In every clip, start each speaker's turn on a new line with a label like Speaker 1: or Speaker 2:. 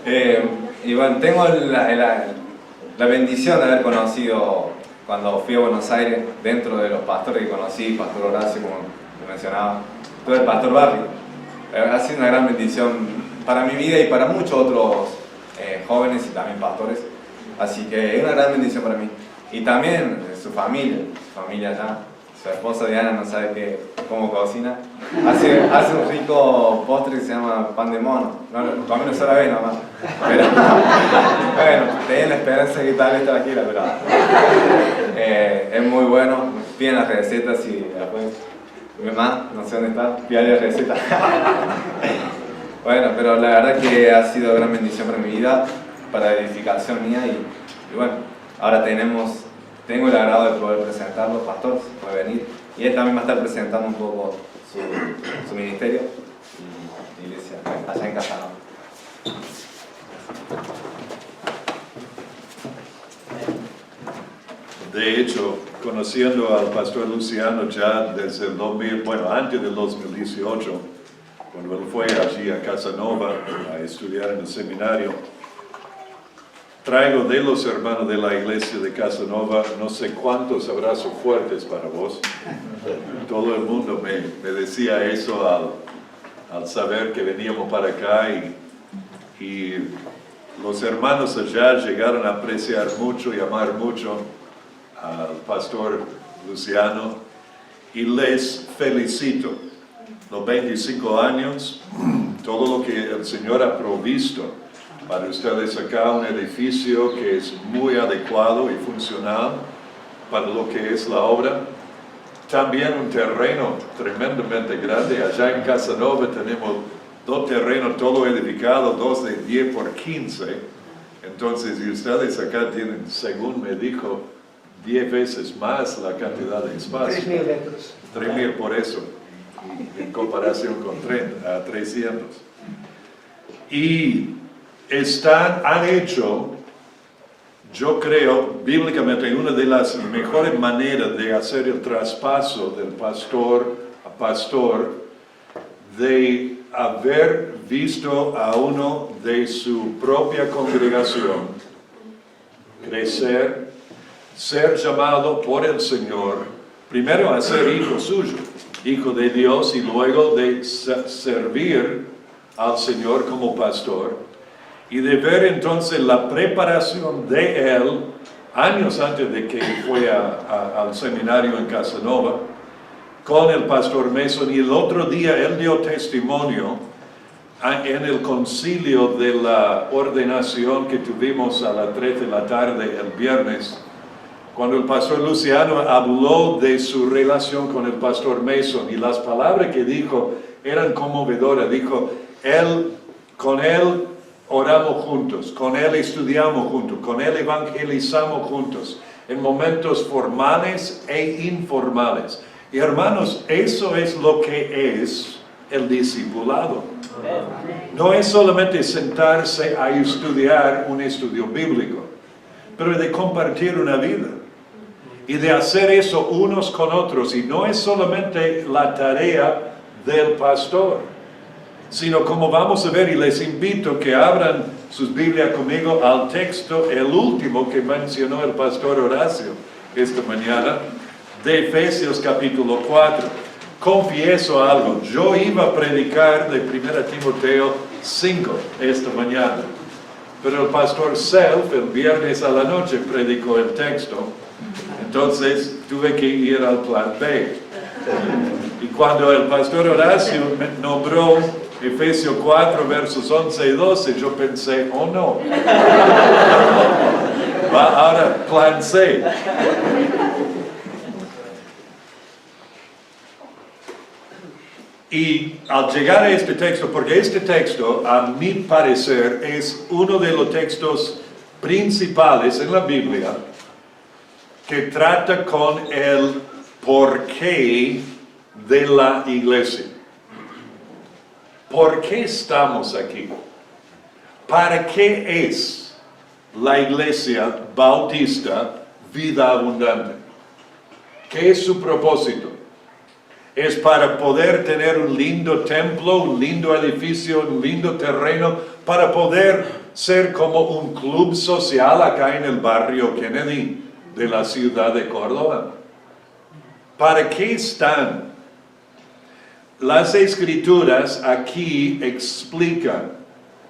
Speaker 1: Y bueno, tengo la bendición de haber conocido, cuando fui a Buenos Aires, dentro de los pastores que conocí, Pastor Horacio, como mencionaba, todo el Pastor Barry. Ha sido una gran bendición para mi vida y para muchos otros jóvenes y también pastores. Así que es una gran bendición para mí. Y también su familia allá. Su esposa Diana no sabe cómo cocina. Hace un rico postre que se llama pan de mono. No, comí una sola vez nomás. Pero, bueno, tenía la esperanza que tal vez estaba aquí, pero es muy bueno. Piden las recetas y después mi mamá, no sé dónde está, pide las recetas. Bueno, pero la verdad que ha sido gran bendición para mi vida, para edificación mía y bueno, ahora tengo el agrado de poder presentarlo, pastor, puede venir, y él también va a estar presentando un poco su ministerio y iglesia allá en Casa Nova.
Speaker 2: De hecho, conociendo al pastor Luciano ya desde el 2000, bueno, antes del 2018, cuando él fue allí a Casa Nova a estudiar en el seminario, traigo de los hermanos de la iglesia de Casa Nova no sé cuántos abrazos fuertes para vos. Todo el mundo me decía eso al saber que veníamos para acá y los hermanos allá llegaron a apreciar mucho y amar mucho al pastor Luciano y les felicito. Los 25 años, todo lo que el Señor ha provisto para ustedes acá, un edificio que es muy adecuado y funcional para lo que es la obra. También un terreno tremendamente grande. Allá en Casa Nova tenemos 2 terrenos, todo edificado, 2 de 10 por 15. Entonces, y ustedes acá tienen, según me dijo, 10 veces más la cantidad de espacio.
Speaker 3: 3.000 metros.
Speaker 2: 3.000 por eso, en comparación con 300. Y han hecho, yo creo, bíblicamente, una de las mejores maneras de hacer el traspaso del pastor a pastor, de haber visto a uno de su propia congregación crecer, ser llamado por el Señor, primero a ser hijo suyo, hijo de Dios, y luego de servir al Señor como pastor, y de ver entonces la preparación de él años antes de que fue al seminario en Casa Nova con el pastor Mason, y el otro día él dio testimonio en el concilio de la ordenación que tuvimos a las 3 de la tarde el viernes, cuando el pastor Luciano habló de su relación con el pastor Mason, y las palabras que dijo eran conmovedoras. Dijo, con él oramos juntos, con él estudiamos juntos, con él evangelizamos juntos, en momentos formales e informales. Y hermanos, eso es lo que es el discipulado. No es solamente sentarse a estudiar un estudio bíblico, pero de compartir una vida. Y de hacer eso unos con otros. Y no es solamente la tarea del pastor, sino como vamos a ver, y les invito que abran sus Biblias conmigo al texto, el último que mencionó el pastor Horacio esta mañana, de Efesios capítulo 4. Confieso algo, yo iba a predicar de 1 Timoteo 5 esta mañana, pero el pastor Self el viernes a la noche predicó el texto, entonces tuve que ir al plan B. Y cuando el pastor Horacio me nombró Efesios 4 versos 11 y 12, yo pensé, oh no, ahora plan C. Y al llegar a este texto, porque este texto, a mi parecer, es uno de los textos principales en la Biblia que trata con el porqué de la iglesia. ¿Por qué estamos aquí? ¿Para qué es la iglesia bautista Vida Abundante? ¿Qué es su propósito? ¿Es para poder tener un lindo templo, un lindo edificio, un lindo terreno para poder ser como un club social acá en el barrio Kennedy de la ciudad de Córdoba. ¿Para qué están? Las escrituras aquí explican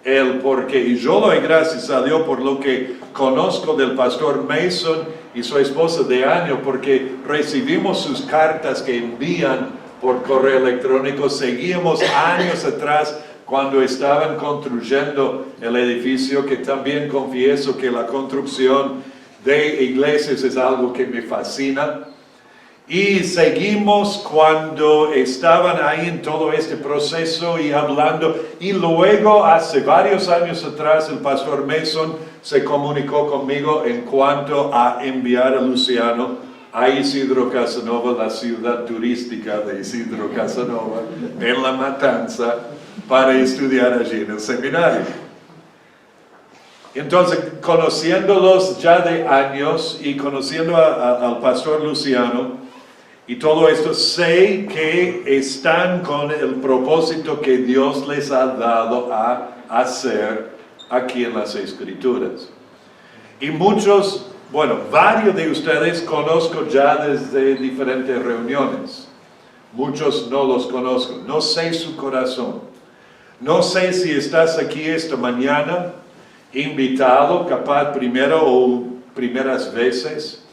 Speaker 2: el porqué. Y yo doy gracias a Dios por lo que conozco del pastor Mason y su esposa de año, porque recibimos sus cartas que envían por correo electrónico. Seguimos años atrás cuando estaban construyendo el edificio, que también confieso que la construcción de iglesias es algo que me fascina. Y seguimos cuando estaban ahí en todo este proceso y hablando. Y luego, hace varios años atrás, el pastor Mason se comunicó conmigo en cuanto a enviar a Luciano a Isidro Casanova, la ciudad turística de Isidro Casanova, en La Matanza, para estudiar allí en el seminario. Entonces, conociéndolos ya de años y conociendo al pastor Luciano, y todo esto, sé que están con el propósito que Dios les ha dado a hacer aquí en las Escrituras. Y muchos, varios de ustedes conozco ya desde diferentes reuniones. Muchos no los conozco. No sé su corazón. No sé si estás aquí esta mañana, invitado, capaz primero o primeras veces.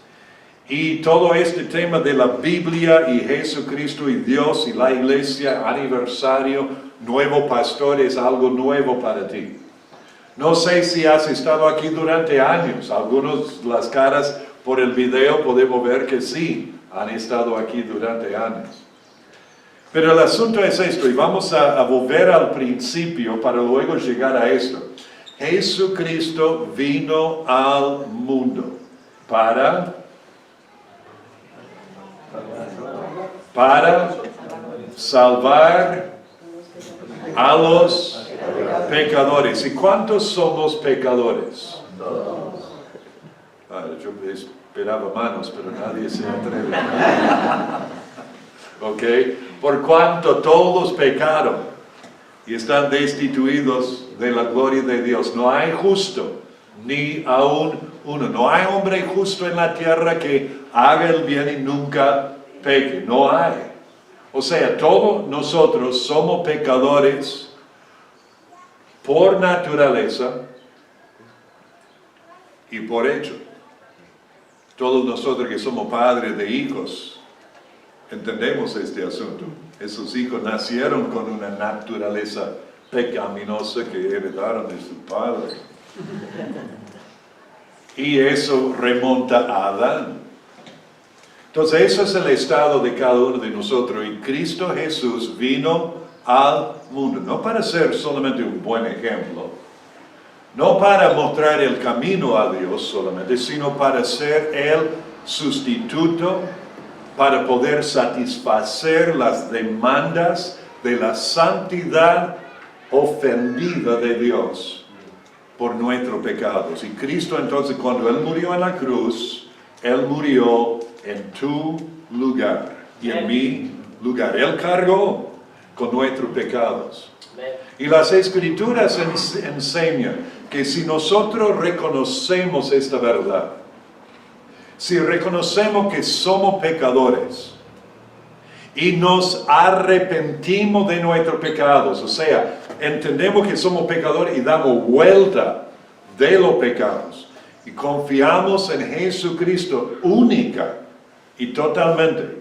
Speaker 2: Y todo este tema de la Biblia y Jesucristo y Dios y la iglesia, aniversario, nuevo pastor, es algo nuevo para ti. No sé si has estado aquí durante años. Algunos, las caras por el video, podemos ver que sí, han estado aquí durante años. Pero el asunto es esto, y vamos a volver al principio para luego llegar a esto. Jesucristo vino al mundo para salvar a los pecadores. ¿Y cuántos somos pecadores? Yo esperaba manos, pero nadie se atreve. ¿Ok? Por cuanto todos pecaron y están destituidos de la gloria de Dios. No hay justo, ni aún uno. No hay hombre justo en la tierra que haga el bien y nunca peque. No hay. O sea, todos nosotros somos pecadores por naturaleza y por hecho. Todos nosotros que somos padres de hijos entendemos este asunto. Esos hijos nacieron con una naturaleza pecaminosa que heredaron de su padre. Y eso remonta a Adán. Entonces, eso es el estado de cada uno de nosotros. Y Cristo Jesús vino al mundo, no para ser solamente un buen ejemplo, no para mostrar el camino a Dios solamente, sino para ser el sustituto, para poder satisfacer las demandas de la santidad ofendida de Dios por nuestros pecados. Y Cristo entonces, cuando Él murió en la cruz, Él murió en tu lugar y en mi lugar. Él cargó con nuestros pecados. Y las Escrituras enseñan que si nosotros reconocemos esta verdad, si reconocemos que somos pecadores y nos arrepentimos de nuestros pecados, o sea, entendemos que somos pecadores y damos vuelta de los pecados y confiamos en Jesucristo única y totalmente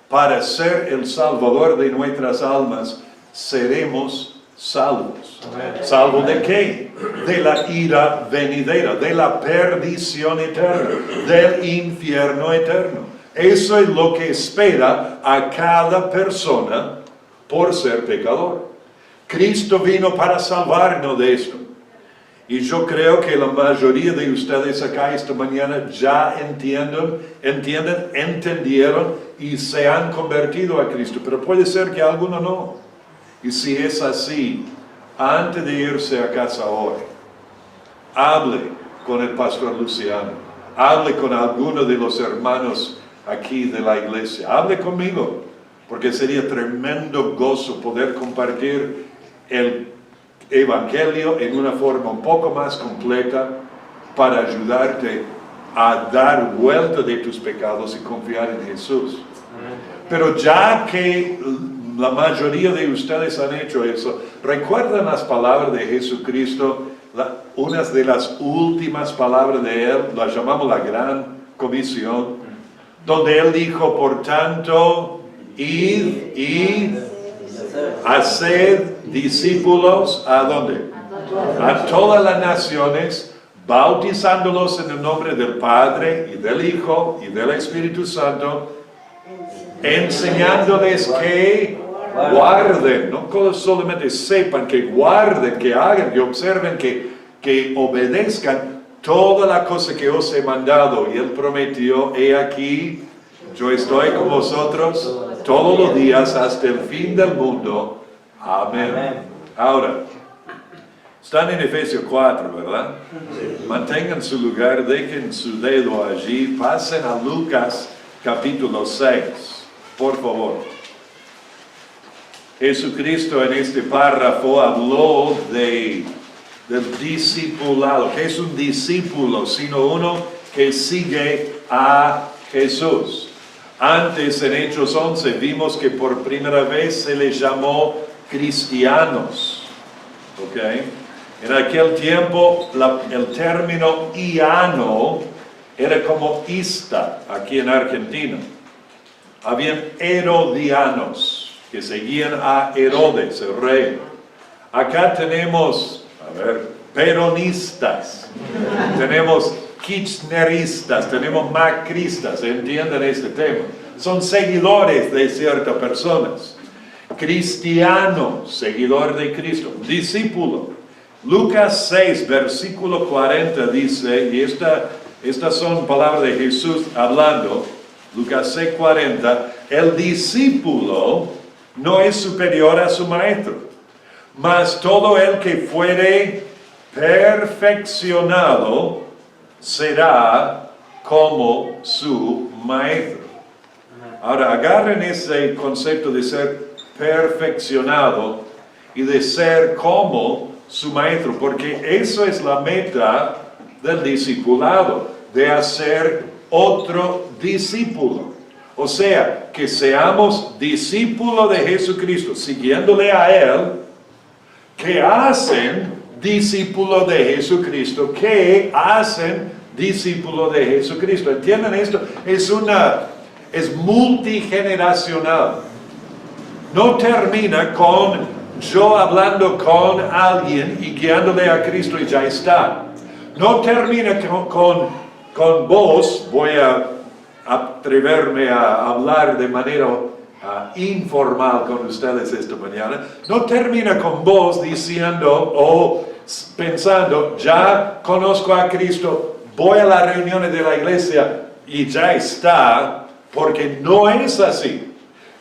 Speaker 2: para ser el Salvador de nuestras almas, seremos salvos. ¿Salvos de qué? De la ira venidera, de la perdición eterna, del infierno eterno. Eso es lo que espera a cada persona por ser pecador. Cristo vino para salvarnos de esto. Y yo creo que la mayoría de ustedes acá esta mañana ya entendieron y se han convertido a Cristo. Pero puede ser que alguno no. Y si es así, antes de irse a casa hoy, hable con el pastor Luciano. Hable con alguno de los hermanos aquí de la iglesia. Hable conmigo, porque sería tremendo gozo poder compartir el evangelio en una forma un poco más completa para ayudarte a dar vuelta de tus pecados y confiar en Jesús. Pero ya que la mayoría de ustedes han hecho eso, ¿recuerdan las palabras de Jesucristo? Unas de las últimas palabras de Él, las llamamos la Gran Comisión, donde Él dijo, por tanto, id y haced discípulos, ¿a dónde? A todas las naciones, bautizándolos en el nombre del Padre y del Hijo y del Espíritu Santo, enseñándoles que guarden, no solamente sepan, que guarden, que hagan, que observen, que obedezcan toda la cosa que os he mandado. Y Él prometió, he aquí, yo estoy con vosotros todos los días hasta el fin del mundo. Amén. Ahora, están en Efesios 4, ¿verdad? Mantengan su lugar, dejen su dedo allí, pasen a Lucas capítulo 6, por favor. Jesucristo en este párrafo habló del discipulado. ¿Qué es un discípulo? Sino uno que sigue a Jesús. Antes en Hechos 11 vimos que por primera vez se les llamó cristianos. ¿Ok? En aquel tiempo el término iano era como ista aquí en Argentina. Habían herodianos que seguían a Herodes, el rey. Acá tenemos, peronistas, tenemos kirchneristas, tenemos macristas, ¿entienden este tema? Son seguidores de ciertas personas. Cristiano, seguidor de Cristo, discípulo. Lucas 6, versículo 40 dice, y estas son palabras de Jesús hablando, Lucas 6, 40, el discípulo no es superior a su maestro, mas todo el que fuere perfeccionado será como su maestro. Ahora, agarren ese concepto de ser perfeccionado y de ser como su maestro, porque eso es la meta del discipulado, de hacer otro discípulo. O sea, que seamos discípulos de Jesucristo, siguiéndole a Él, que hacen discípulos de Jesucristo, que hacen discípulos de Jesucristo. ¿Entienden esto? Es multigeneracional. No termina con yo hablando con alguien y guiándole a Cristo y ya está. No termina con vos, voy a atreverme a hablar de manera informal con ustedes esta mañana. No termina con vos diciendo o pensando, ya conozco a Cristo, voy a las reuniones de la iglesia y ya está, porque no es así.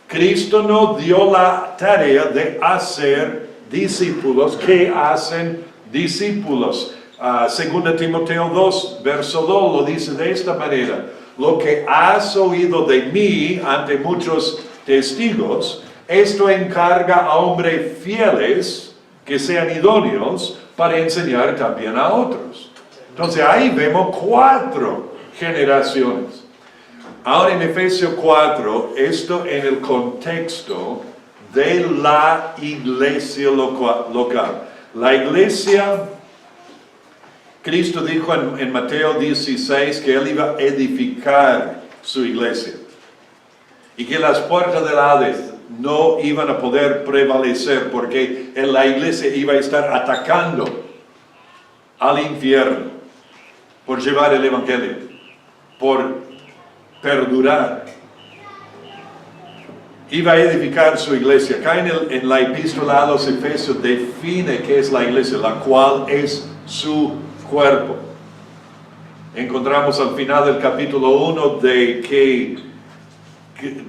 Speaker 2: Cristo nos dio la tarea de hacer discípulos que hacen discípulos. 2 Timoteo 2, verso 2 lo dice de esta manera. Lo que has oído de mí ante muchos testigos, esto encarga a hombres fieles que sean idóneos para enseñar también a otros. Entonces ahí vemos 4 generaciones. Ahora en Efesios 4, esto en el contexto de la iglesia local. La iglesia, Cristo dijo en Mateo 16 que Él iba a edificar su iglesia. Y que las puertas del Hades no iban a poder prevalecer porque la iglesia iba a estar atacando al infierno por llevar el evangelio, por perdurar. Iba a edificar su iglesia. Acá en la epístola a los Efesios define qué es la iglesia, la cual es su cuerpo. Encontramos al final del capítulo 1 de que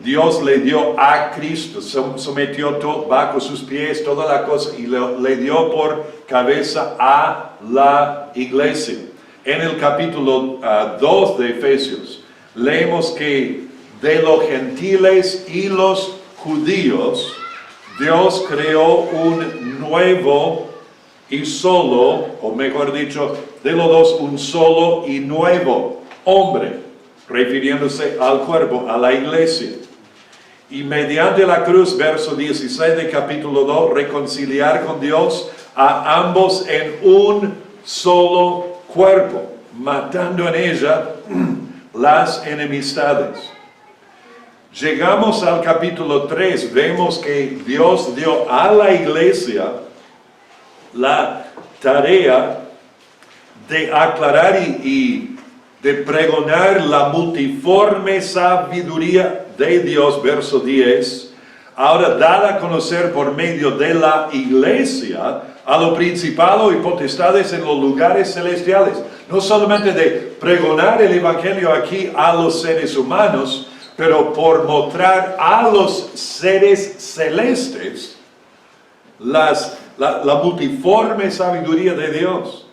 Speaker 2: Dios le dio a Cristo, sometió todo bajo sus pies, toda la cosa, y le dio por cabeza a la iglesia. En el capítulo 2 de Efesios, leemos que de los gentiles y los judíos, Dios creó un nuevo y solo, o mejor dicho, de los dos, un solo y nuevo hombre, refiriéndose al cuerpo, a la iglesia. Y mediante la cruz, verso 16 de capítulo 2, reconciliar con Dios a ambos en un solo cuerpo, matando en ella las enemistades. Llegamos al capítulo 3, vemos que Dios dio a la iglesia la tarea de aclarar y de pregonar la multiforme sabiduría de Dios, verso 10, ahora dada a conocer por medio de la iglesia a los principados y potestades en los lugares celestiales. No solamente de pregonar el evangelio aquí a los seres humanos, pero por mostrar a los seres celestes la multiforme sabiduría de Dios.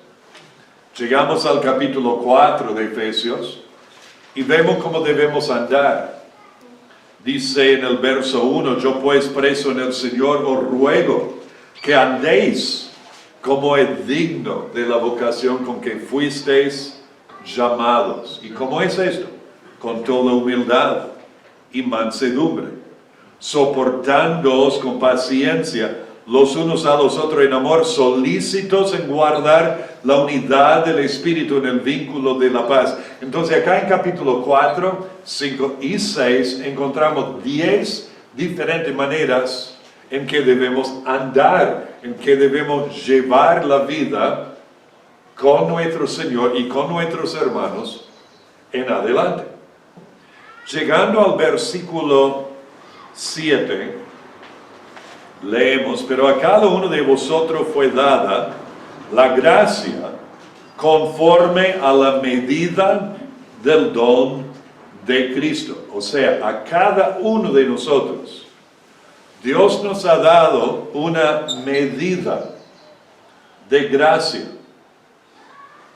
Speaker 2: Llegamos al capítulo 4 de Efesios y vemos cómo debemos andar. Dice en el verso 1, yo pues preso en el Señor os ruego que andéis como es digno de la vocación con que fuisteis llamados. ¿Y cómo es esto? Con toda humildad y mansedumbre, soportándoos con paciencia los unos a los otros en amor, solícitos en guardar la unidad del Espíritu en el vínculo de la paz. Entonces acá en capítulo 4, 5 y 6 encontramos 10 diferentes maneras en que debemos andar, en que debemos llevar la vida con nuestro Señor y con nuestros hermanos en adelante. Llegando al versículo 7, leemos, pero a cada uno de vosotros fue dada la gracia conforme a la medida del don de Cristo. O sea, a cada uno de nosotros, Dios nos ha dado una medida de gracia.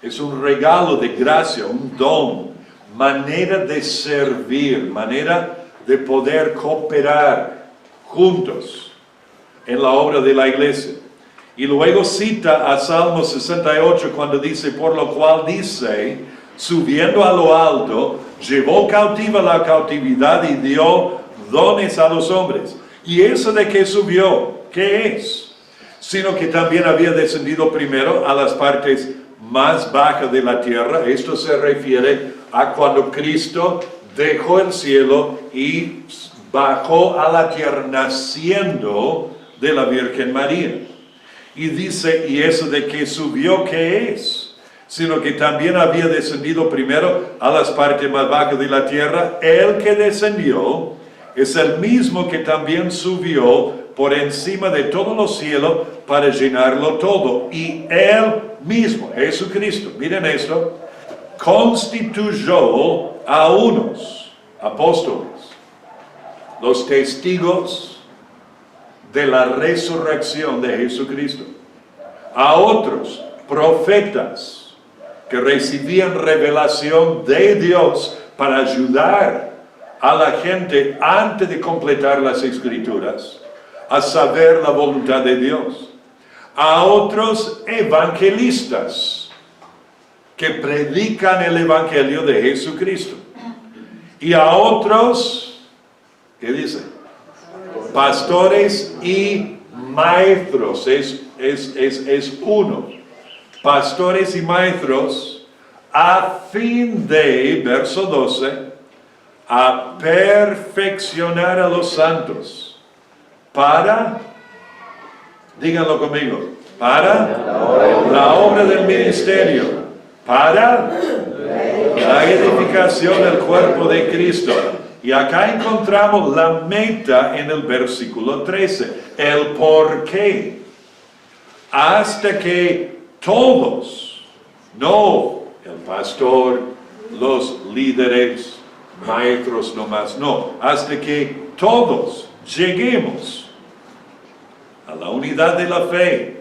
Speaker 2: Es un regalo de gracia, un don, manera de servir, manera de poder cooperar juntos en la obra de la iglesia. Y luego cita a Salmo 68 cuando dice, por lo cual dice, subiendo a lo alto, llevó cautiva la cautividad y dio dones a los hombres. ¿Y eso de qué subió? ¿Qué es? Sino que también había descendido primero a las partes más bajas de la tierra. Esto se refiere a cuando Cristo dejó el cielo y bajó a la tierra naciendo de la Virgen María. Y dice, ¿y eso de que subió qué es? Sino que también había descendido primero a las partes más bajas de la tierra. El que descendió es el mismo que también subió por encima de todos los cielos para llenarlo todo. Y él mismo, Jesucristo, miren esto, constituyó a unos apóstoles, los testigos de la resurrección de Jesucristo, a otros profetas que recibían revelación de Dios para ayudar a la gente antes de completar las escrituras a saber la voluntad de Dios, a otros evangelistas que predican el evangelio de Jesucristo, y a otros, ¿qué dice? Pastores y maestros, es uno, pastores y maestros, a fin de, verso 12, a perfeccionar a los santos, para, díganlo conmigo, para la obra del ministerio, para la edificación del cuerpo de Cristo. Y acá encontramos la meta en el versículo 13, el por qué. Hasta que todos, no el pastor, los líderes, maestros nomás, no, hasta que todos lleguemos a la unidad de la fe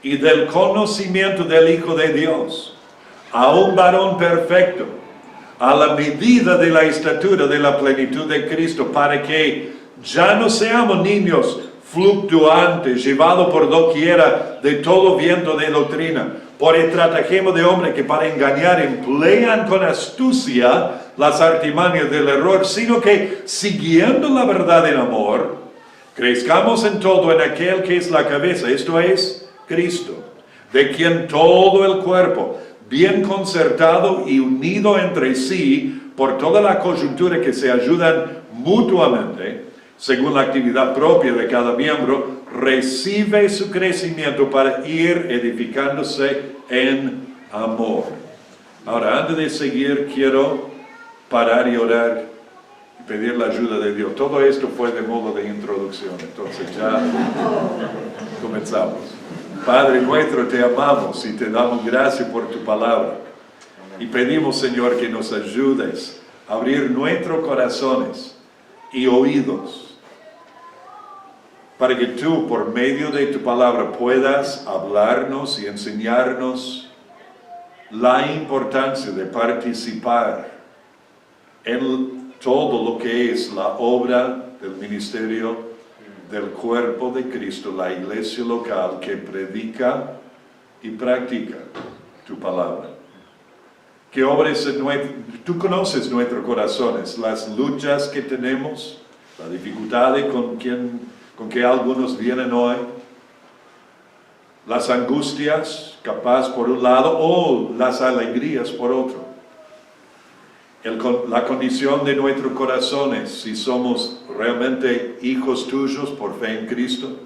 Speaker 2: y del conocimiento del Hijo de Dios, a un varón perfecto, a la medida de la estatura de la plenitud de Cristo, para que ya no seamos niños fluctuante, llevado por doquiera de todo viento de doctrina, por el estratagema de hombre que para engañar emplean con astucia las artimañas del error, sino que, siguiendo la verdad en amor, crezcamos en todo en aquel que es la cabeza, esto es, Cristo, de quien todo el cuerpo, bien concertado y unido entre sí, por toda la coyuntura que se ayudan mutuamente, según la actividad propia de cada miembro, recibe su crecimiento para ir edificándose en amor. Ahora, antes de seguir, quiero parar y orar y pedir la ayuda de Dios. Todo esto fue de modo de introducción, entonces ya comenzamos. Padre nuestro, te amamos y te damos gracias por tu palabra. Y pedimos, Señor, que nos ayudes a abrir nuestros corazones y oídos para que tú, por medio de tu palabra, puedas hablarnos y enseñarnos la importancia de participar en todo lo que es la obra del ministerio del cuerpo de Cristo, la iglesia local que predica y practica tu palabra. Que obres en tú conoces nuestros corazones, las luchas que tenemos, las dificultades con que algunos vienen hoy, las angustias, capaz por un lado, o las alegrías por otro. La condición de nuestros corazones, si somos realmente hijos tuyos por fe en Cristo,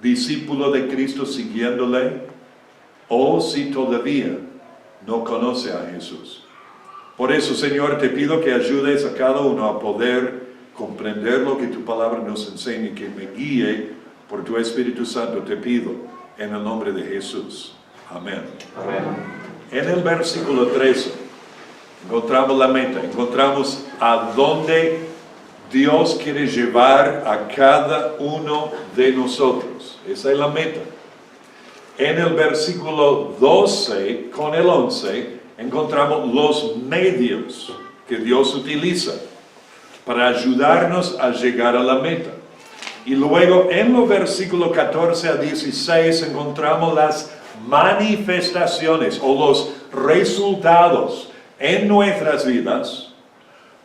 Speaker 2: discípulos de Cristo siguiéndole, o si todavía no conoce a Jesús. Por eso, Señor, te pido que ayudes a cada uno a poder comprender lo que tu palabra nos enseña y que me guíe por tu Espíritu Santo, te pido, en el nombre de Jesús. Amén.
Speaker 1: Amén.
Speaker 2: En el versículo 13, encontramos la meta, encontramos a dónde Dios quiere llevar a cada uno de nosotros. Esa es la meta. En el versículo 12 con el 11, encontramos los medios que Dios utiliza para ayudarnos a llegar a la meta. Y luego en los versículos 14 a 16 encontramos las manifestaciones o los resultados en nuestras vidas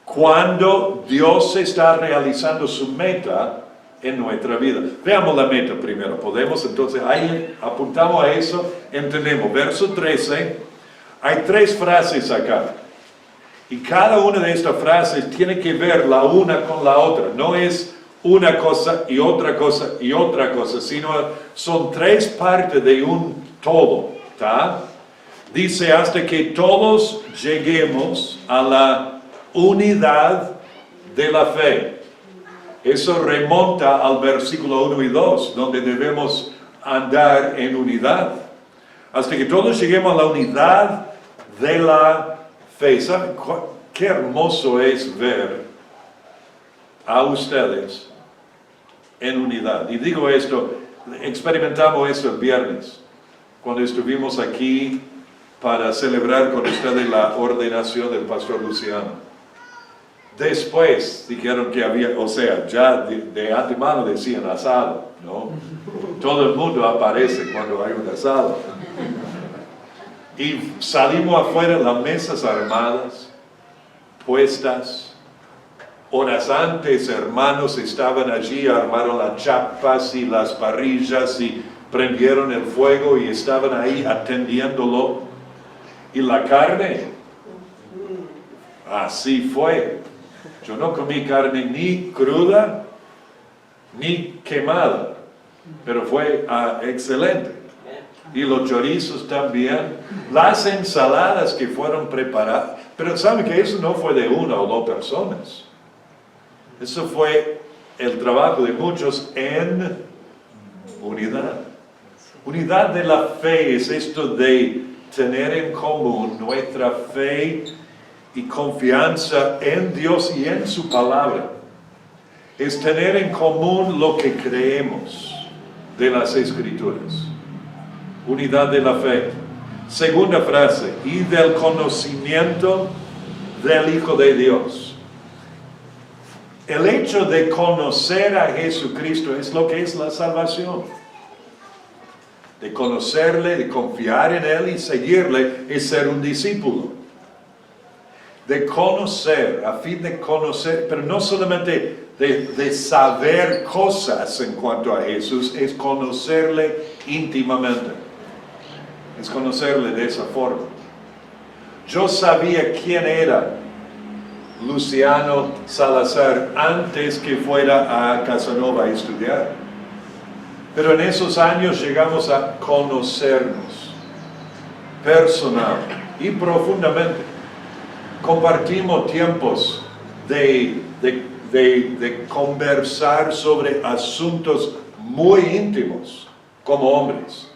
Speaker 2: cuando Dios está realizando su meta en nuestra vida. Veamos la meta primero. Podemos entonces, ahí apuntamos a eso, entendemos. Verso 13, hay 3 frases acá. Y cada una de estas frases tiene que ver la una con la otra. No es una cosa y otra cosa y otra cosa, sino son 3 partes de un todo, ¿tá? Dice, hasta que todos lleguemos a la unidad de la fe. Eso remonta al versículo 1 y 2, donde debemos andar en unidad. Hasta que todos lleguemos a la unidad de la fe. ¿Saben qué hermoso es ver a ustedes en unidad? Y digo esto, experimentamos esto el viernes, cuando estuvimos aquí para celebrar con ustedes la ordenación del pastor Luciano. Después dijeron que había, o sea, ya de antemano decían asado, ¿no? Todo el mundo aparece cuando hay un asado. Y salimos afuera, las mesas armadas, puestas. Horas antes, hermanos estaban allí, armaron las chapas y las parrillas y prendieron el fuego y estaban ahí atendiéndolo. Y la carne, así fue. Yo no comí carne ni cruda, ni quemada, pero fue excelente. Y los chorizos también, las ensaladas que fueron preparadas. Pero saben que eso no fue de 1 o 2 personas. Eso fue el trabajo de muchos en unidad. Unidad de la fe es esto de tener en común nuestra fe y confianza en Dios y en su palabra. Es tener en común lo que creemos de las Escrituras. Unidad de la fe. Segunda frase, y del conocimiento del Hijo de Dios. El hecho de conocer a Jesucristo es lo que es la salvación. De conocerle, de confiar en Él y seguirle es ser un discípulo. De conocer, a fin de conocer, pero no solamente de saber cosas en cuanto a Jesús, es conocerle íntimamente. Es conocerle de esa forma. Yo sabía quién era Luciano Salazar antes que fuera a Casanova a estudiar. Pero en esos años llegamos a conocernos personal y profundamente. Compartimos tiempos de conversar sobre asuntos muy íntimos como hombres.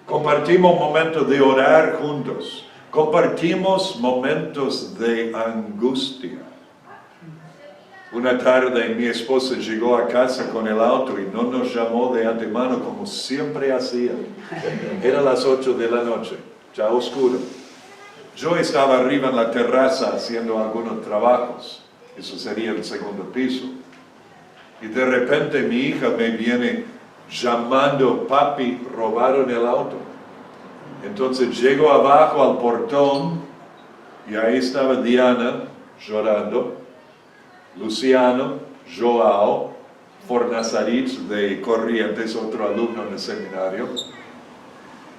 Speaker 2: Compartimos momentos de orar juntos. Compartimos momentos de angustia. Una tarde mi esposa llegó a casa con el auto y no nos llamó de antemano como siempre hacía. Era las 8 de la noche, ya oscuro. Yo estaba arriba en la terraza haciendo algunos trabajos. Eso sería el segundo piso. Y de repente mi hija me viene llamando, papi, robaron el auto. Entonces llego abajo al portón y ahí estaba Diana llorando, Luciano, Joao, Fornazarit de Corrientes, otro alumno en el seminario.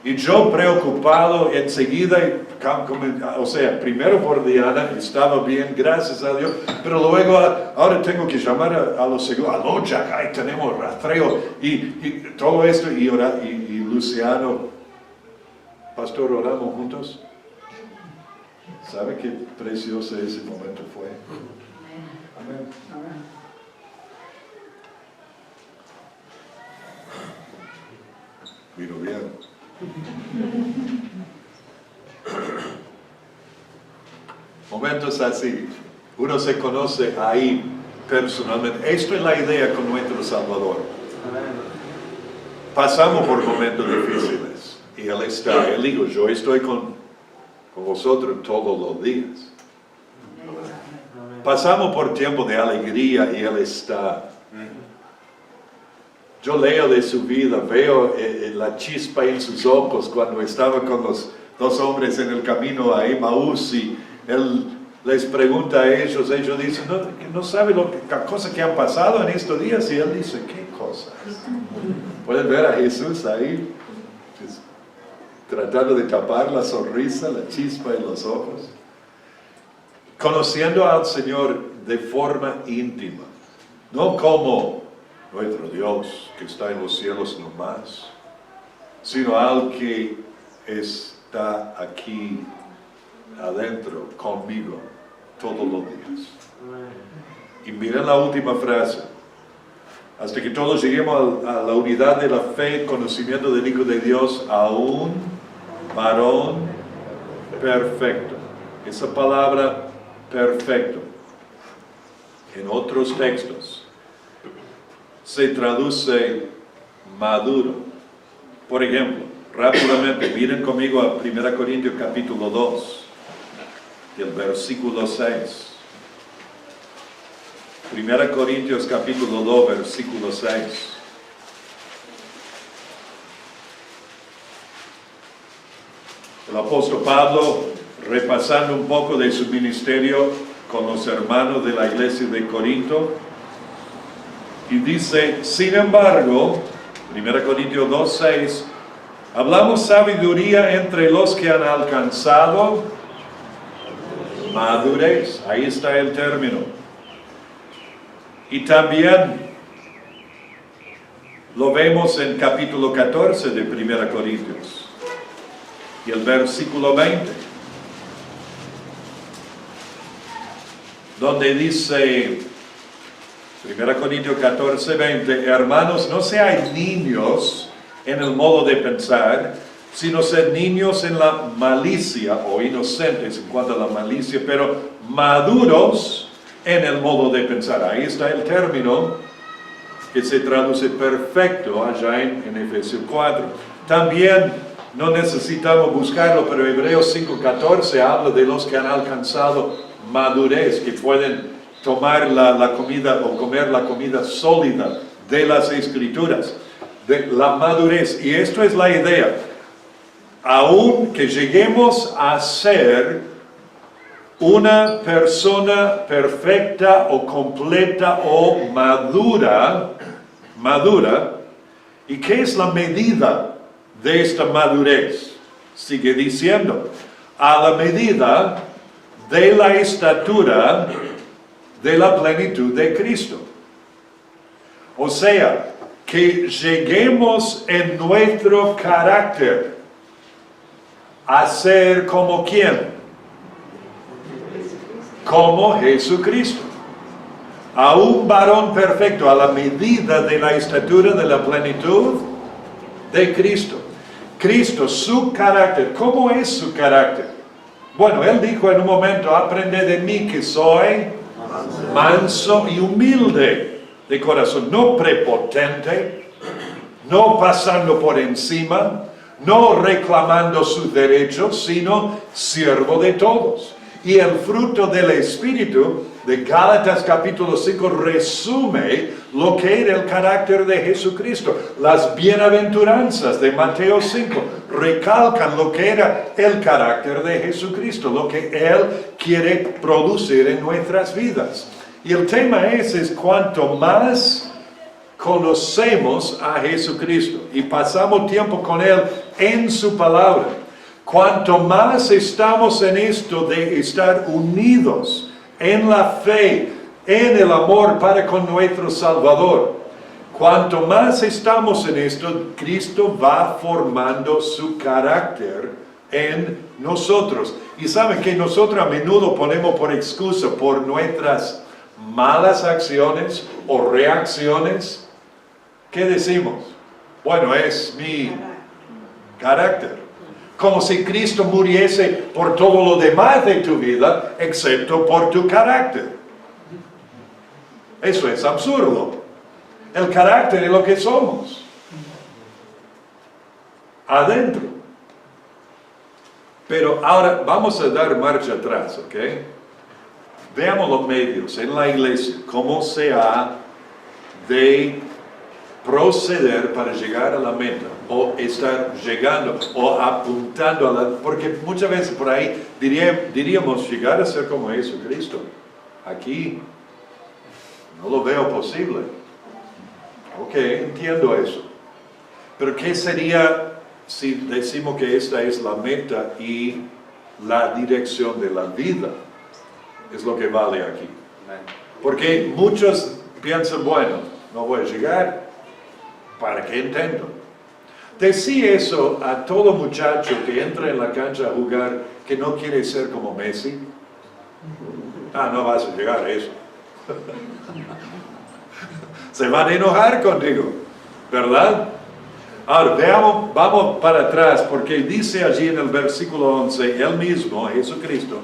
Speaker 2: Y yo preocupado enseguida, o sea, primero por Diana, estaba bien, gracias a Dios, pero luego ahora tengo que llamar a los seguros, aló Jack, ahí tenemos rastreo y todo esto, y Luciano, pastor, oramos juntos. ¿Sabe qué precioso ese momento fue? Amén. Vino bien. Momentos así, uno se conoce ahí personalmente. Esto es la idea con nuestro Salvador. Pasamos por momentos difíciles y Él está, Él dijo, yo estoy con vosotros todos los días. Pasamos por tiempo de alegría y Él está. Yo leo de su vida, veo la chispa en sus ojos cuando estaba con los dos hombres en el camino a Emaús y Él les pregunta a ellos dicen, no sabe la cosa que han pasado en estos días, y Él dice, ¿qué cosas? Pueden ver a Jesús ahí, pues, tratando de tapar la sonrisa, la chispa en los ojos. Conociendo al Señor de forma íntima, no como nuestro Dios que está en los cielos nomás, sino al que está aquí adentro conmigo todos los días. Y miren la última frase: hasta que todos lleguemos a la unidad de la fe, conocimiento del Hijo de Dios, a un varón perfecto. Esa palabra perfecto en otros textos se traduce maduro. Por ejemplo, rápidamente, miren conmigo a 1 Corintios capítulo 2, el versículo 6. 1 Corintios capítulo 2, versículo 6. El apóstol Pablo, repasando un poco de su ministerio con los hermanos de la iglesia de Corinto, y dice, sin embargo, 1 Corintios 2, 6, hablamos sabiduría entre los que han alcanzado madurez. Ahí está el término. Y también lo vemos en capítulo 14 de 1 Corintios. Y el versículo 20. Donde dice, 1 Corintios 14, 20, hermanos, no seáis niños en el modo de pensar, sino ser niños en la malicia, o inocentes en cuanto a la malicia, pero maduros en el modo de pensar. Ahí está el término que se traduce perfecto allá en Efesios 4. También no necesitamos buscarlo, pero Hebreos 5:14 habla de los que han alcanzado madurez, que pueden tomar la comida o comer la comida sólida de las Escrituras, de la madurez. Y esto es la idea. Aun que lleguemos a ser una persona perfecta o completa o madura, ¿y qué es la medida de esta madurez? Sigue diciendo, a la medida de la estatura de la plenitud de Cristo. O sea, que lleguemos en nuestro carácter a ser como ¿quién? Como Jesucristo. A un varón perfecto, a la medida de la estatura de la plenitud de Cristo. Cristo, su carácter, ¿cómo es su carácter? Bueno, Él dijo en un momento, aprende de mí que soy manso y humilde de corazón, no prepotente, no pasando por encima, no reclamando sus derechos, sino siervo de todos. Y el fruto del Espíritu de Gálatas capítulo 5 resume lo que era el carácter de Jesucristo. Las bienaventuranzas de Mateo 5 recalcan lo que era el carácter de Jesucristo, lo que Él quiere producir en nuestras vidas. Y el tema es cuanto más conocemos a Jesucristo y pasamos tiempo con Él en su palabra, cuanto más estamos en esto de estar unidos en la fe, en el amor para con nuestro Salvador, cuanto más estamos en esto, Cristo va formando su carácter en nosotros. Y saben que nosotros a menudo ponemos por excusa por nuestras malas acciones o reacciones. ¿Qué decimos? Bueno, es mi carácter. Como si Cristo muriese por todo lo demás de tu vida, excepto por tu carácter. Eso es absurdo. El carácter es lo que somos. Adentro. Pero ahora vamos a dar marcha atrás, ¿ok? Veamos los medios en la iglesia, cómo se ha de proceder para llegar a la meta, o estar llegando, o apuntando a la... Porque muchas veces por ahí diríamos llegar a ser como Jesucristo. Aquí no lo veo posible. Ok, entiendo eso. Pero ¿qué sería si decimos que esta es la meta y la dirección de la vida? Es lo que vale aquí. Porque muchos piensan, bueno, no voy a llegar, ¿para qué intento? Decía eso a todo muchacho que entra en la cancha a jugar que no quiere ser como Messi. Ah, no vas a llegar a eso. Se van a enojar contigo, ¿verdad? Ahora, veamos, vamos para atrás, porque dice allí en el versículo 11, Él mismo, Jesucristo,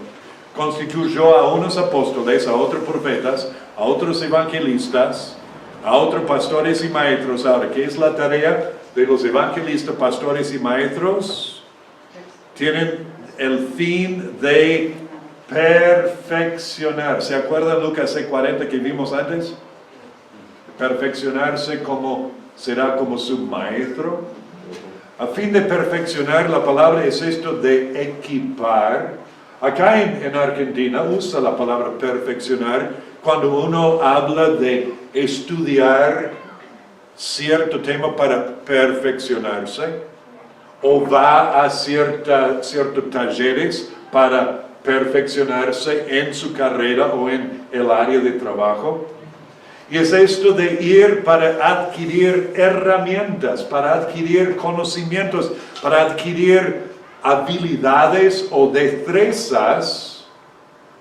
Speaker 2: constituyó a unos apóstoles, a otros profetas, a otros evangelistas, a otros pastores y maestros. Ahora, ¿qué es la tarea de los evangelistas, pastores y maestros? Tienen el fin de perfeccionar. ¿Se acuerdan Lucas 6:40 que vimos antes? Perfeccionarse como será como su maestro. A fin de perfeccionar, la palabra es esto de equipar. Acá en Argentina usa la palabra perfeccionar cuando uno habla de estudiar cierto tema para perfeccionarse, o va a ciertos talleres para perfeccionarse en su carrera o en el área de trabajo. Y es esto de ir para adquirir herramientas, para adquirir conocimientos, para adquirir habilidades o destrezas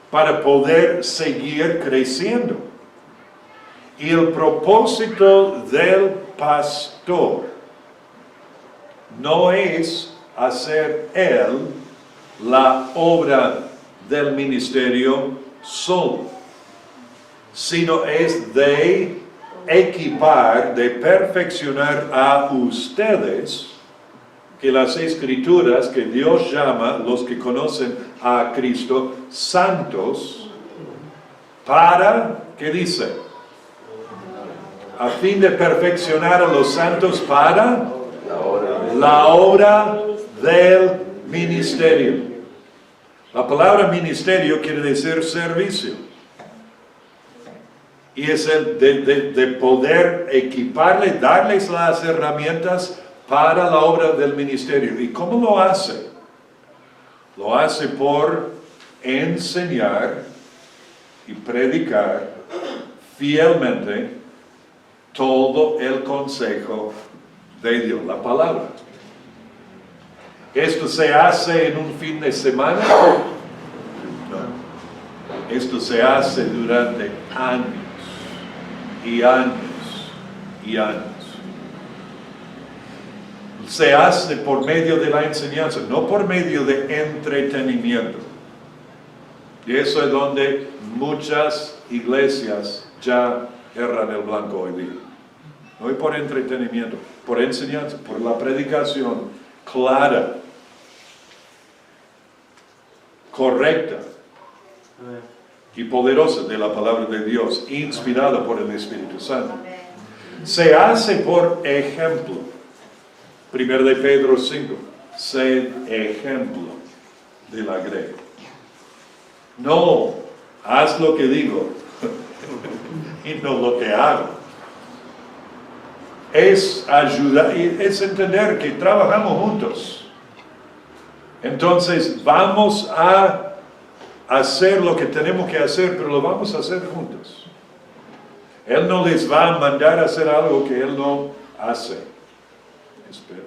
Speaker 2: para poder seguir creciendo. Y el propósito del pastor no es hacer él la obra del ministerio solo, sino es de equipar, de perfeccionar a ustedes, que las Escrituras, que Dios llama, los que conocen a Cristo, santos, para, ¿qué dice? A fin de perfeccionar a los santos para la obra del ministerio. La palabra ministerio quiere decir servicio. Y es el de poder equiparle, darles las herramientas para la obra del ministerio. ¿Y cómo lo hace? Lo hace por enseñar y predicar fielmente todo el consejo de Dios, la palabra. ¿Esto se hace en un fin de semana? No. Esto se hace durante años y años y años. Se hace por medio de la enseñanza, no por medio de entretenimiento. Y eso es donde muchas iglesias ya erran el blanco hoy día. No es por entretenimiento, por enseñanza, por la predicación clara, correcta y poderosa de la palabra de Dios, inspirada por el Espíritu Santo. Se hace por ejemplo. 1 de Pedro 5, sed ejemplo de la grey. No, haz lo que digo y no lo que hago. Es ayudar, es entender que trabajamos juntos. Entonces vamos a hacer lo que tenemos que hacer, pero lo vamos a hacer juntos. Él no les va a mandar a hacer algo que Él no hace. Espero.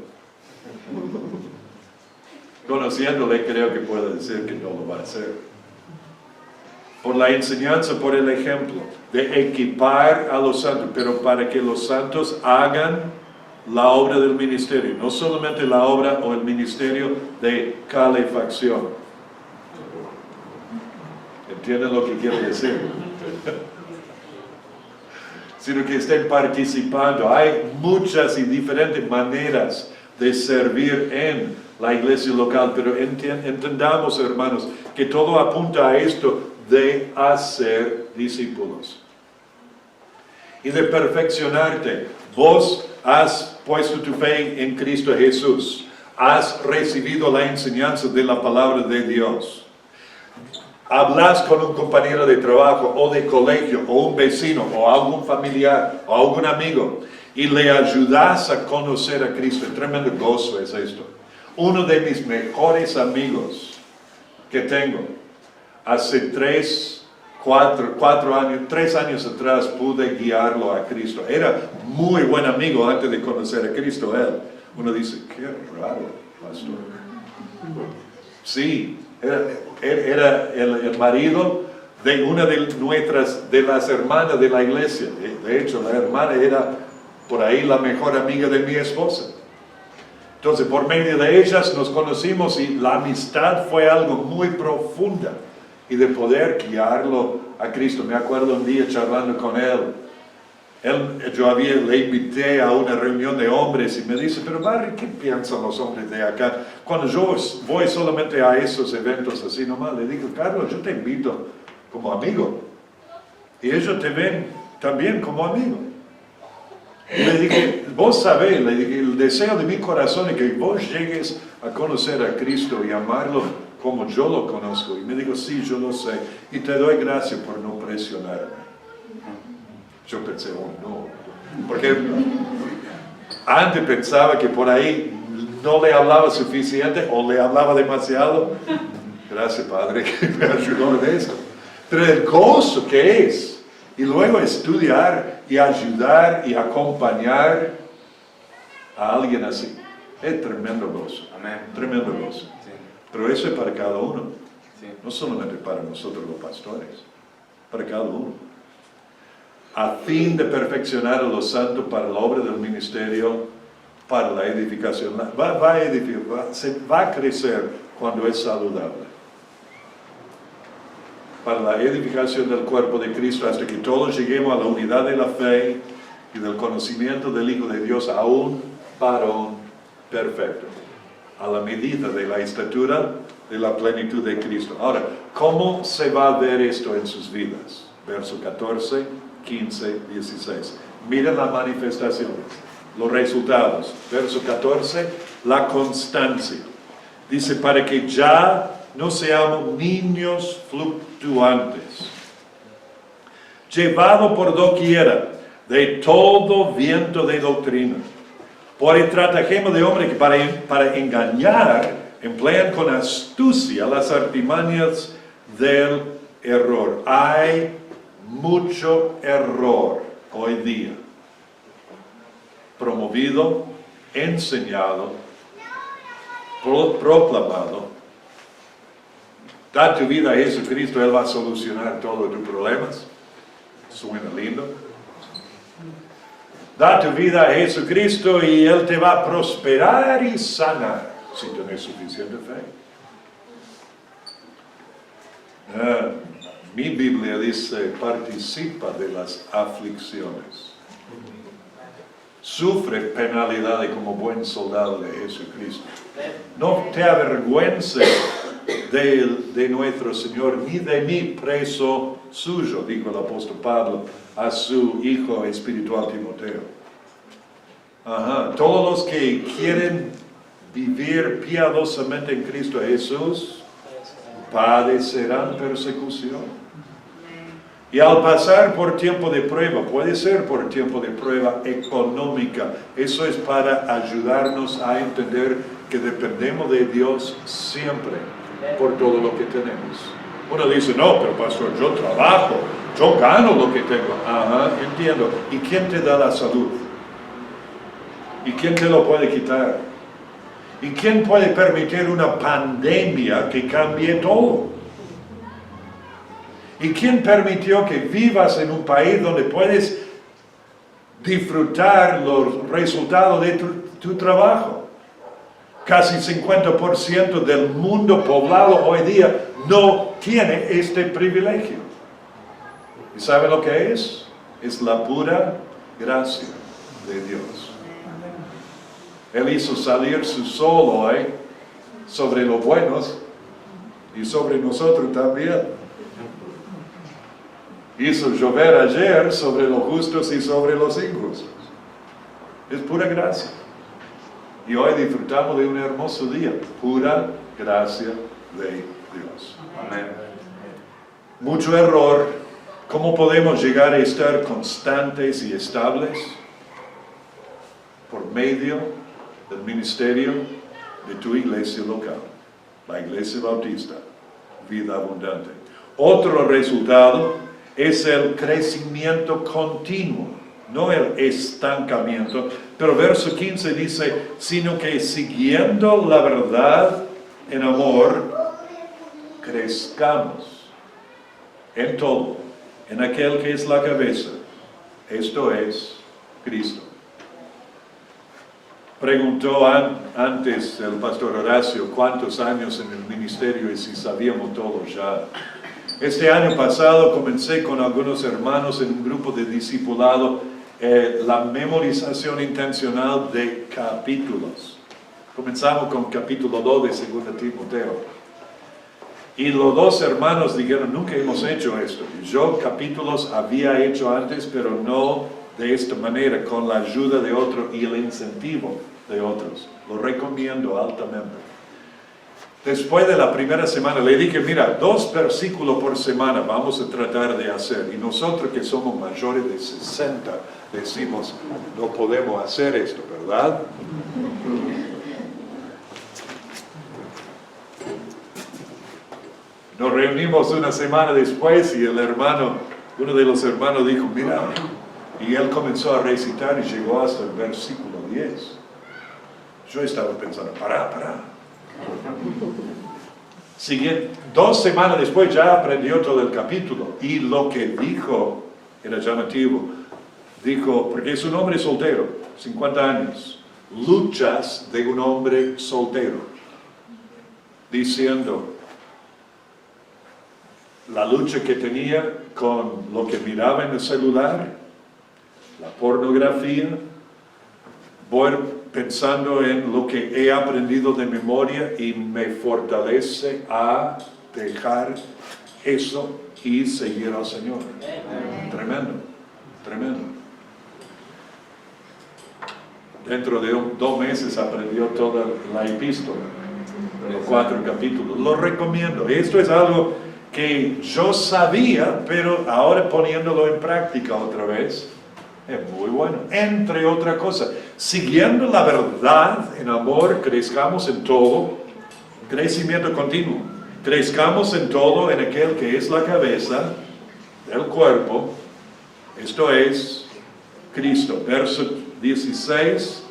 Speaker 2: Conociéndole, creo que puedo decir que no lo va a hacer. Por la enseñanza, por el ejemplo, de equipar a los santos, pero para que los santos hagan la obra del ministerio, no solamente la obra o el ministerio de calefacción. ¿Entienden lo que quiero decir? Sino que estén participando. Hay muchas y diferentes maneras de servir en la iglesia local, pero entendamos, hermanos, que todo apunta a esto de hacer discípulos y de perfeccionarte. Vos has puesto tu fe en Cristo Jesús, has recibido la enseñanza de la palabra de Dios. Hablas con un compañero de trabajo o de colegio o un vecino o algún familiar o algún amigo y le ayudas a conocer a Cristo. Tremendo gozo es esto. Uno de mis mejores amigos que tengo, hace 3 años atrás pude guiarlo a Cristo. Era muy buen amigo antes de conocer a Cristo él. Uno dice, qué raro, pastor. Sí, era el marido de una de las hermanas de la iglesia. De hecho, la hermana era por ahí la mejor amiga de mi esposa. Entonces, por medio de ellas nos conocimos y la amistad fue algo muy profunda y de poder guiarlo a Cristo. Me acuerdo un día charlando con él. Le invité a una reunión de hombres y me dice, pero Barry, ¿qué piensan los hombres de acá? Cuando yo voy solamente a esos eventos así nomás, le digo, Carlos, yo te invito como amigo. Y ellos te ven también como amigo. Y le dije, vos sabés, le dije, el deseo de mi corazón es que vos llegues a conocer a Cristo y amarlo como yo lo conozco. Y me dijo, sí, yo lo sé. Y te doy gracias por no presionarme. Yo pensé, oh no. Porque antes pensaba que por ahí no le hablaba suficiente o le hablaba demasiado. Gracias, Padre, que me ayudó en esto. Pero el gozo que es. Y luego estudiar y ayudar y acompañar a alguien así. Es tremendo gozo.
Speaker 1: Amén.
Speaker 2: Tremendo gozo.
Speaker 1: Sí.
Speaker 2: Pero eso es para cada uno.
Speaker 1: Sí.
Speaker 2: No solamente para nosotros los pastores. Para cada uno. A fin de perfeccionar a los santos para la obra del ministerio, para la edificación. Se va a crecer cuando es saludable. Para la edificación del cuerpo de Cristo, hasta que todos lleguemos a la unidad de la fe y del conocimiento del Hijo de Dios, a un varón perfecto, a la medida de la estatura de la plenitud de Cristo. Ahora, ¿cómo se va a ver esto en sus vidas? verso 14, 15, 16. Miren las manifestaciones, los resultados. Verso 14, la constancia. Dice, para que ya no seamos niños fluctuantes, llevado por doquiera de todo viento de doctrina, por el tratagema de hombre que para engañar emplean con astucia las artimañas del error. Hay mucho error hoy día, promovido, enseñado, proclamado. Da tu vida a Jesucristo, Él va a solucionar todos tus problemas. Suena lindo. Da tu vida a Jesucristo y Él te va a prosperar y sanar, si tienes suficiente fe. Mi Biblia dice, participa de las aflicciones. Sufre penalidades como buen soldado de Jesucristo. No te avergüences de nuestro Señor, ni de mí preso suyo, dijo el apóstol Pablo a su hijo espiritual Timoteo. Todos los que quieren vivir piadosamente en Cristo Jesús padecerán persecución. Y al pasar por tiempo de prueba, puede ser por tiempo de prueba económica, eso es para ayudarnos a entender que dependemos de Dios siempre por todo lo que tenemos. Uno dice, no, pero pastor, yo trabajo, yo gano lo que tengo. Entiendo. ¿Y quién te da la salud? ¿Y quién te lo puede quitar? ¿Y quién puede permitir una pandemia que cambie todo? ¿Y quién permitió que vivas en un país donde puedes disfrutar los resultados de tu trabajo? Casi 50% del mundo poblado hoy día no tiene este privilegio. ¿Y sabe lo que es? Es la pura gracia de Dios. Él hizo salir su sol hoy sobre los buenos y sobre nosotros también. Hizo llover ayer sobre los justos y sobre los injustos. Es pura gracia. Y hoy disfrutamos de un hermoso día. Pura gracia de Dios. Amén. Mucho error. ¿Cómo podemos llegar a estar constantes y estables? Por medio del ministerio de tu iglesia local, la Iglesia Bautista, Vida Abundante. Otro resultado es el crecimiento continuo, no el estancamiento. Pero verso 15 dice, sino que siguiendo la verdad en amor, crezcamos en todo, en aquel que es la cabeza, esto es Cristo. Preguntó antes el pastor Horacio cuántos años en el ministerio y si sabíamos todo ya. Este año pasado comencé con algunos hermanos en un grupo de discipulado la memorización intencional de capítulos. Comenzamos con capítulo 2 de 2 Timoteo. Y los dos hermanos dijeron, nunca hemos hecho esto. Yo capítulos había hecho antes, pero no de esta manera, con la ayuda de otros y el incentivo de otros. Lo recomiendo altamente. Después de la primera semana le dije, mira, 2 versículos por semana vamos a tratar de hacer. Y nosotros que somos mayores de 60 decimos, no podemos hacer esto, ¿verdad? Nos reunimos una semana después y uno de los hermanos dijo, mira, y él comenzó a recitar y llegó hasta el versículo 10. Yo estaba pensando, para. Siguiente, 2 semanas después ya aprendió todo el capítulo y lo que dijo era llamativo. Dijo, porque es un hombre soltero, 50 años, luchas de un hombre soltero, diciendo la lucha que tenía con lo que miraba en el celular, la pornografía, voy pensando en lo que he aprendido de memoria y me fortalece a dejar eso y seguir al Señor. Tremendo, tremendo. Dentro de 2 meses aprendió toda la epístola, los 4 capítulos. Lo recomiendo. Esto es algo que yo sabía, pero ahora poniéndolo en práctica otra vez, es muy bueno. Entre otras cosas, siguiendo la verdad en amor, crezcamos en todo, crecimiento continuo. Crezcamos en todo en aquel que es la cabeza del cuerpo, esto es Cristo. Verso 16,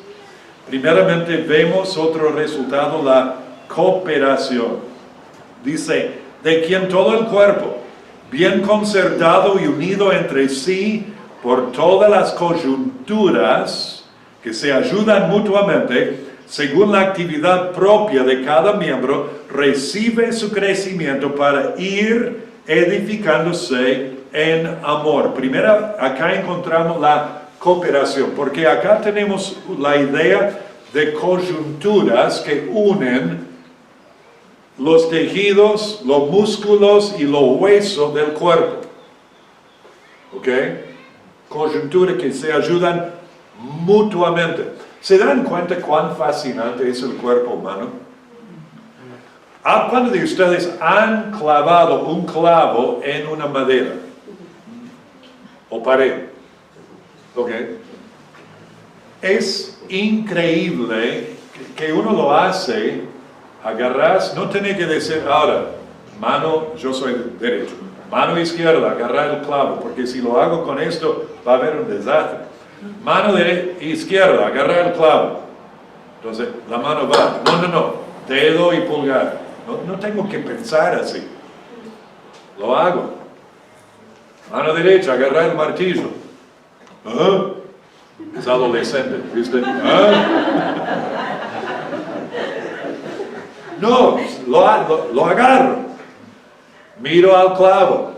Speaker 2: primeramente vemos otro resultado, la cooperación. Dice, de quien todo el cuerpo, bien concertado y unido entre sí por todas las coyunturas que se ayudan mutuamente, según la actividad propia de cada miembro, recibe su crecimiento para ir edificándose en amor. Primero, acá encontramos la cooperación, porque acá tenemos la idea de coyunturas que unen los tejidos, los músculos y los huesos del cuerpo. ¿Ok? Coyunturas que se ayudan mutuamente. ¿Se dan cuenta cuán fascinante es el cuerpo humano? ¿Cuántos de ustedes han clavado un clavo en una madera o pared? ¿Ok? Es increíble que uno lo hace, agarras, no tiene que decir ahora, mano, yo soy derecho, mano izquierda, agarrar el clavo, porque si lo hago con esto va a haber un desastre. Mano izquierda, agarrar el clavo. Entonces, la mano va. No. Dedo y pulgar. No tengo que pensar así. Lo hago. Mano derecha, agarrar el martillo. ¿Ah? Es adolescente, ¿viste? ¿Ah? No, lo agarro. Miro al clavo.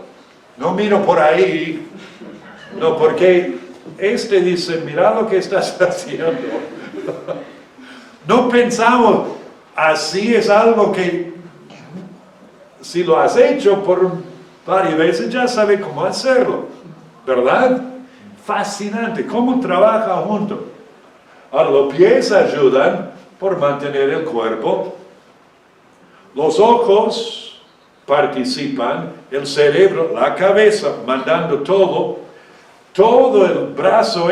Speaker 2: No miro por ahí. No, porque dice, mira lo que estás haciendo. No pensamos, así es algo que, si lo has hecho por varias veces, ya sabes cómo hacerlo, ¿verdad? Fascinante, cómo trabaja junto. Ahora, los pies ayudan por mantener el cuerpo, los ojos participan, el cerebro, la cabeza, mandando todo el brazo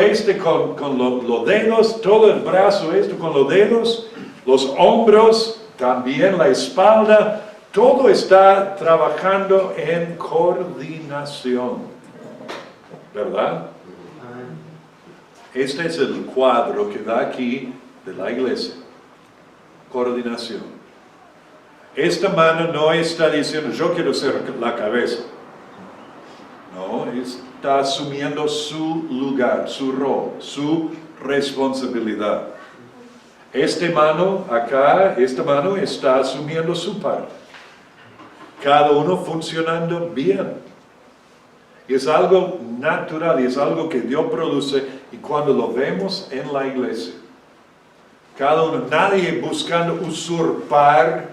Speaker 2: con los dedos, todo el brazo con los dedos, los hombros, también la espalda, todo está trabajando en coordinación, ¿verdad? Este es el cuadro que da aquí de la iglesia, coordinación. Esta mano no está diciendo, yo quiero ser la cabeza. No, está asumiendo su lugar, su rol, su responsabilidad. Esta mano está asumiendo su parte. Cada uno funcionando bien. Y es algo natural, y es algo que Dios produce, y cuando lo vemos en la iglesia, cada uno, nadie buscando usurpar,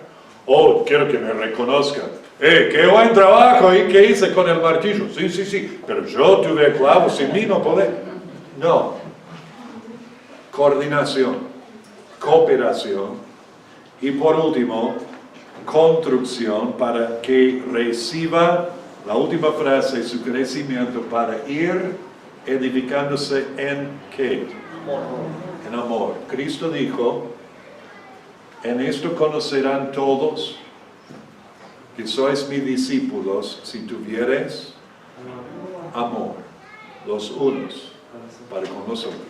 Speaker 2: quiero que me reconozcan. ¡Qué buen trabajo! ¿Y qué hice con el martillo? Sí, pero yo tuve clavos, sin mí no podés. No. Coordinación, cooperación y por último, construcción para que reciba, la última frase, su crecimiento para ir edificándose en ¿qué? En amor. Cristo dijo, en esto conocerán todos que sois mis discípulos si tuviereis amor los unos para con los otros.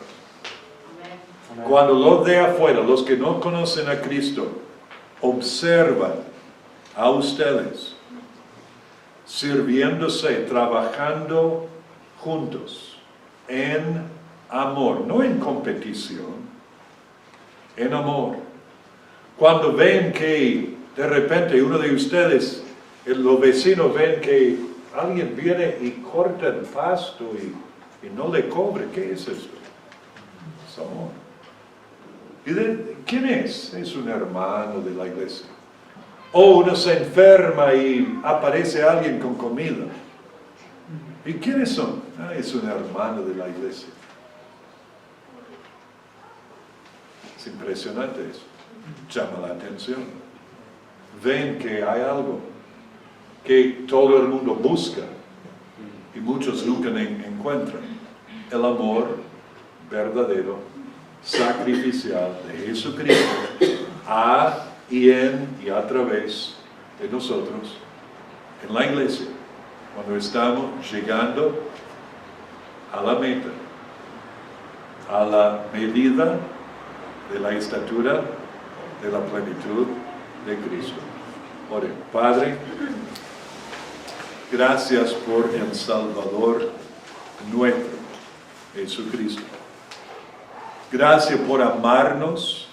Speaker 2: Cuando los de afuera, los que no conocen a Cristo, observan a ustedes sirviéndose, trabajando juntos en amor, no en competición, en amor. Cuando ven que de repente uno de ustedes, los vecinos ven que alguien viene y corta el pasto y no le cobre, ¿qué es esto? Es amor. ¿Quién es? Es un hermano de la iglesia. O uno se enferma y aparece alguien con comida. ¿Y quiénes son? Es un hermano de la iglesia. Es impresionante eso. Llama la atención. Ven que hay algo que todo el mundo busca y muchos nunca encuentran. El amor verdadero, sacrificial de Jesucristo a y en y a través de nosotros en la iglesia, cuando estamos llegando a la meta, a la medida de la estatura de la plenitud de Cristo. Ore. Padre, gracias por el Salvador nuestro, Jesucristo. Gracias por amarnos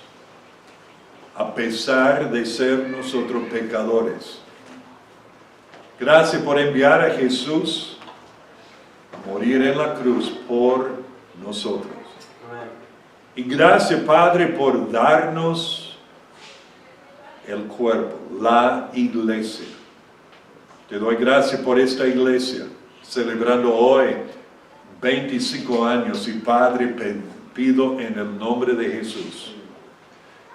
Speaker 2: a pesar de ser nosotros pecadores. Gracias por enviar a Jesús a morir en la cruz por nosotros. Y gracias, Padre, por darnos el cuerpo, la iglesia. Te doy gracias por esta iglesia, celebrando hoy 25 años. Y Padre, pido en el nombre de Jesús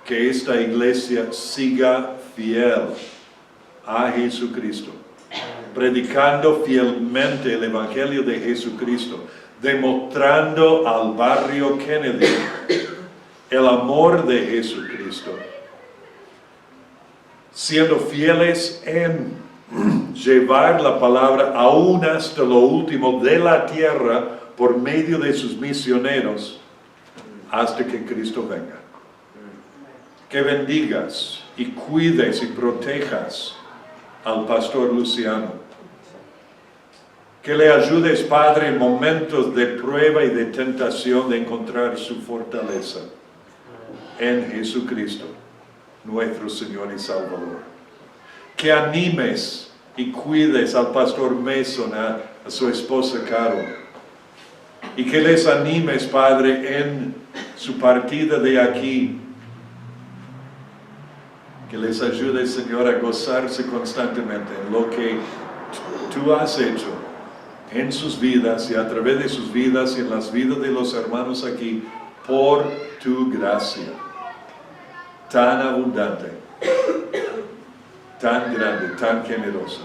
Speaker 2: que esta iglesia siga fiel a Jesucristo, predicando fielmente el Evangelio de Jesucristo, demostrando al barrio Kennedy el amor de Jesucristo, siendo fieles en llevar la palabra aún hasta lo último de la tierra por medio de sus misioneros hasta que Cristo venga. Que bendigas y cuides y protejas al pastor Luciano. Que le ayudes, Padre, en momentos de prueba y de tentación de encontrar su fortaleza en Jesucristo, nuestro Señor y Salvador. Que animes y cuides al pastor Mason, a su esposa Carol. Y que les animes, Padre, en su partida de aquí. Que les ayude, Señor, a gozarse constantemente en lo que tú has hecho en sus vidas y a través de sus vidas y en las vidas de los hermanos aquí, por tu gracia tan abundante, tan grande, tan generosa.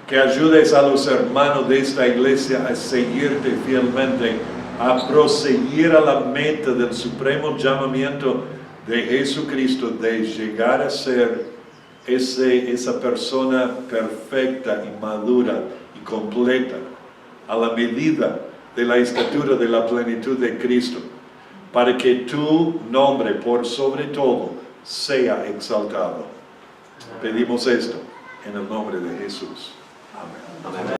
Speaker 2: Que ayudes a los hermanos de esta iglesia a seguirte fielmente, a proseguir a la meta del supremo llamamiento de Jesucristo, de llegar a ser esa persona perfecta y madura y completa, a la medida de la estatura de la plenitud de Cristo, para que tu nombre, por sobre todo, sea exaltado. Pedimos esto en el nombre de Jesús.